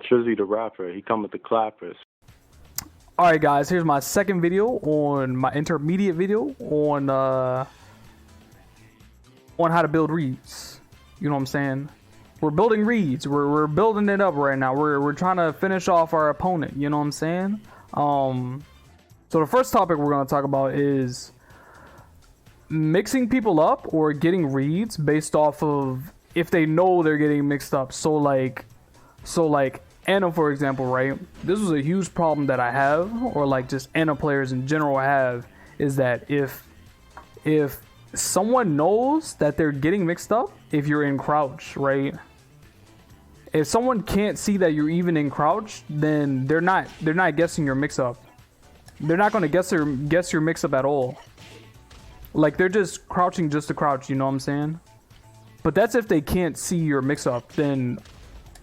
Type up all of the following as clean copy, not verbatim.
Trizzy the rapper, he come with the clappers. Alright guys, here's my second video on my intermediate video on how to build reeds. You know what I'm saying? We're building reeds. We're building it up right now. We're trying to finish off our opponent, you know what I'm saying? So the first topic we're gonna talk about is mixing people up or getting reeds based off of if they know they're getting mixed up. So like Anna, for example, right? This was a huge problem that I have, or like just Anna players in general have, is that if someone knows that they're getting mixed up, if you're in crouch, right? If someone can't see that you're even in crouch, then they're not guessing your mix up. They're not gonna guess your mix up at all. Like they're just crouching just to crouch, you know what I'm saying? But that's if they can't see your mix up. Then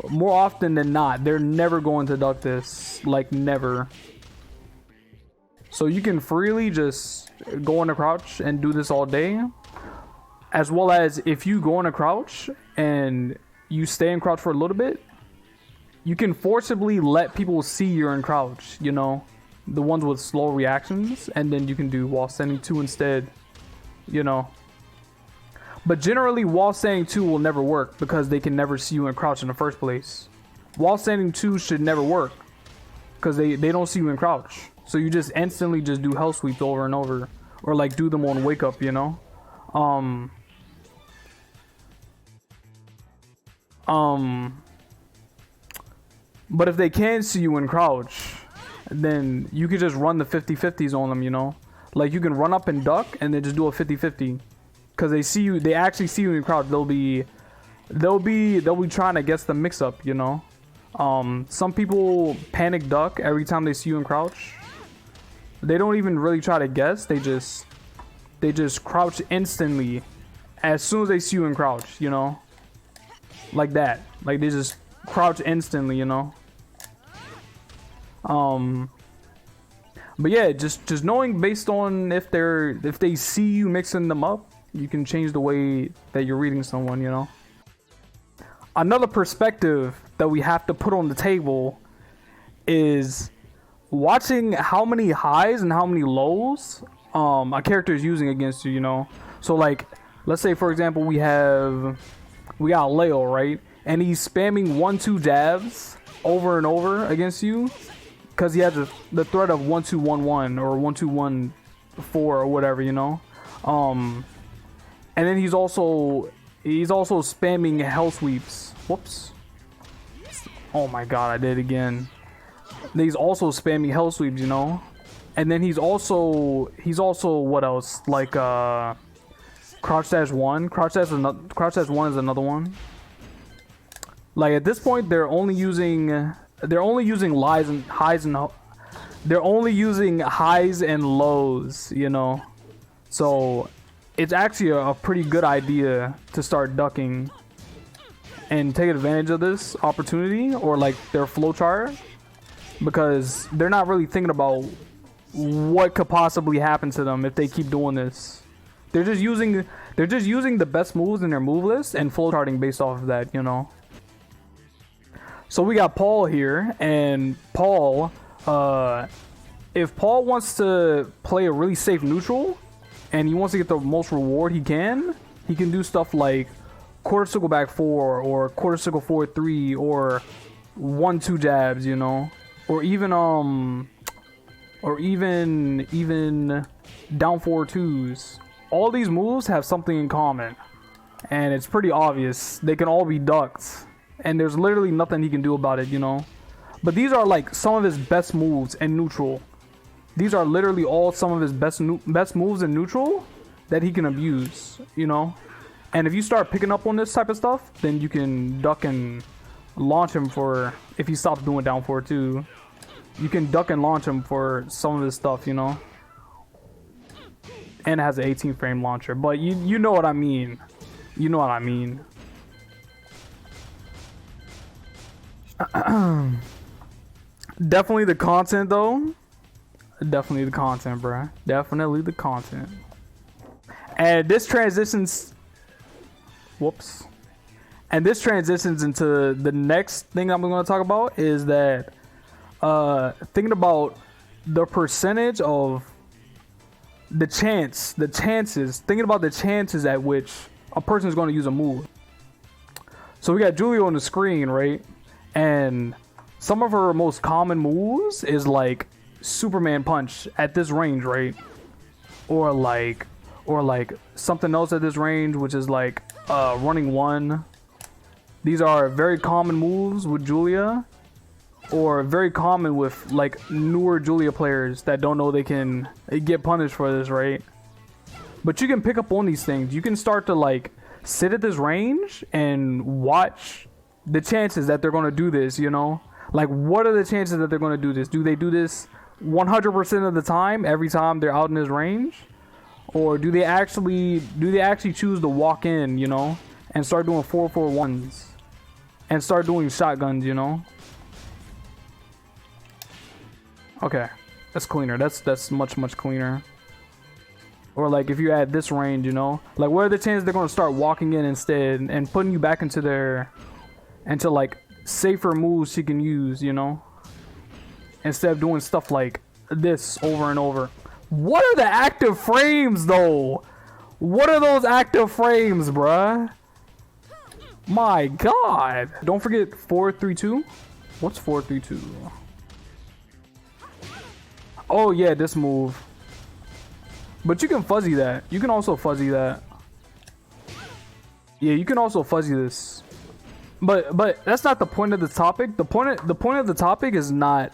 more often than not, they're never going to duck this, like never. So you can freely just go into crouch and do this all day. As well as if you go into crouch and you stay in crouch for a little bit, you can forcibly let people see you're in crouch, you know? The ones with slow reactions, and then you can do wall standing 2 instead, you know? But generally, wall standing 2 will never work because they can never see you in crouch in the first place. Wall standing 2 should never work because they don't see you in crouch. So you just instantly just do hell sweeps over and over, or like do them on wake up, you know? But if they can see you in crouch, then you could just run the 50-50s on them, you know? Like you can run up and duck and then just do a 50-50. Cause they actually see you in crouch. They'll be trying to guess the mix up, you know? Some people panic duck every time they see you in crouch. They don't even really try to guess, they just crouch instantly as soon as they see you in crouch, you know? Like that. Like they just crouch instantly, you know? But yeah, just knowing based on if they see you mixing them up, you can change the way that you're reading someone, you know? Another perspective that we have to put on the table is watching how many highs and how many lows a character is using against you, you know? So like, let's say for example we got Leo, right? And he's spamming 1-2 jabs over and over against you because he has the threat of 1-2-1-1 or 1-2-1-4 or whatever, you know? And then he's also spamming hell sweeps. Whoops. Oh my god, I did it again. He's also spamming hell sweeps, you know? And then he's also what else? Like crouch dash 1. Crouch dash 1 is another one. Like at this point they're only using highs and lows, you know? So it's actually a pretty good idea to start ducking and take advantage of this opportunity, or like their flowchart, because they're not really thinking about what could possibly happen to them if they keep doing this. They're just using the best moves in their move list and flowcharting based off of that, you know? So we got Paul here, and Paul, if Paul wants to play a really safe neutral and he wants to get the most reward he can do stuff like quarter circle back 4 or quarter circle forward 3 or 1-2 jabs, you know? Or even down forward 2s. All these moves have something in common, and it's pretty obvious. They can all be ducked, and there's literally nothing he can do about it, you know? But these are like some of his best moves in neutral. These are literally all some of his best moves in neutral that he can abuse, you know? And if you start picking up on this type of stuff, then you can duck and launch him for, if he stops doing down forward 2, you can duck and launch him for some of this stuff, you know? And it has an 18 frame launcher, but you know what I mean. You know what I mean. Definitely the content though. Definitely the content, bruh. Definitely the content. And this transitions. Whoops. And this transitions into the next thing I'm going to talk about is that thinking about the percentage of the chances, thinking about the chances at which a person is going to use a move. So we got Julia on the screen, right? And some of her most common moves is like Superman punch at this range, right? Or like something else at this range, which is like running one. These are very common moves with Julia, or very common with like newer Julia players that don't know they can get punished for this, right? But you can pick up on these things. You can start to like sit at this range and watch the chances that they're going to do this, you know? Like, what are the chances that they're going to do this? Do they do this 100% of the time, every time they're out in this range? Or do they actually choose to walk in, you know, and start doing 4-4-1s and start doing shotguns, you know? Okay, that's cleaner. That's much cleaner. Or like if you add this range, you know, like what are the chances they're going to start walking in instead and putting you back into like safer moves she can use, you know, instead of doing stuff like this over and over. What are the active frames though? What are those active frames, bruh? My God. Don't forget 4-3-2. What's 4-3-2? Oh yeah, this move. But you can fuzzy that. You can also fuzzy that. Yeah, you can also fuzzy this. But that's not the point of the topic. The point of the topic is not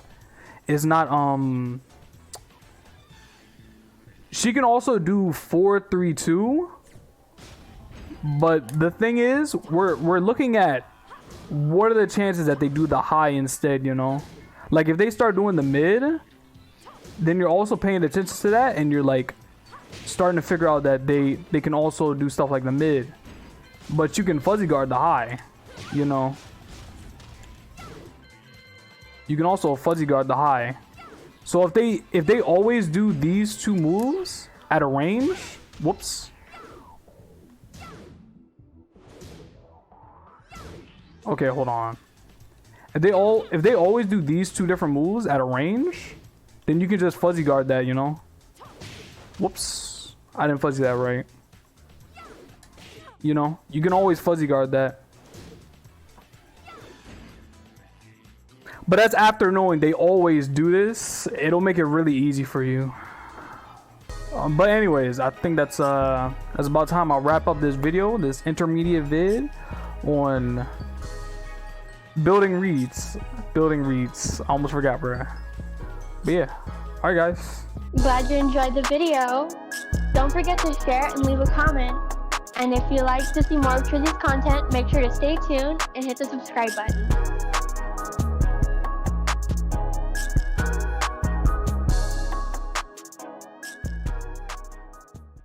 she can also do 4-3-2. But the thing is, we're looking at what are the chances that they do the high instead, you know? Like if they start doing the mid, then you're also paying attention to that and you're like starting to figure out that they can also do stuff like the mid. But you can fuzzy guard the high, you know? You can also fuzzy guard the high. So if they always do these two moves at a range, whoops. Okay, hold on. If they always do these two different moves at a range, then you can just fuzzy guard that, you know? Whoops. I didn't fuzzy that right. You know, you can always fuzzy guard that. But that's after knowing they always do this. It'll make it really easy for you. But anyways, I think that's about time I'll wrap up this video, this intermediate vid on building reads. I almost forgot, bro. But yeah, all right, guys. Glad you enjoyed the video. Don't forget to share and leave a comment. And if you like to see more of Trizzy's content, make sure to stay tuned and hit the subscribe button.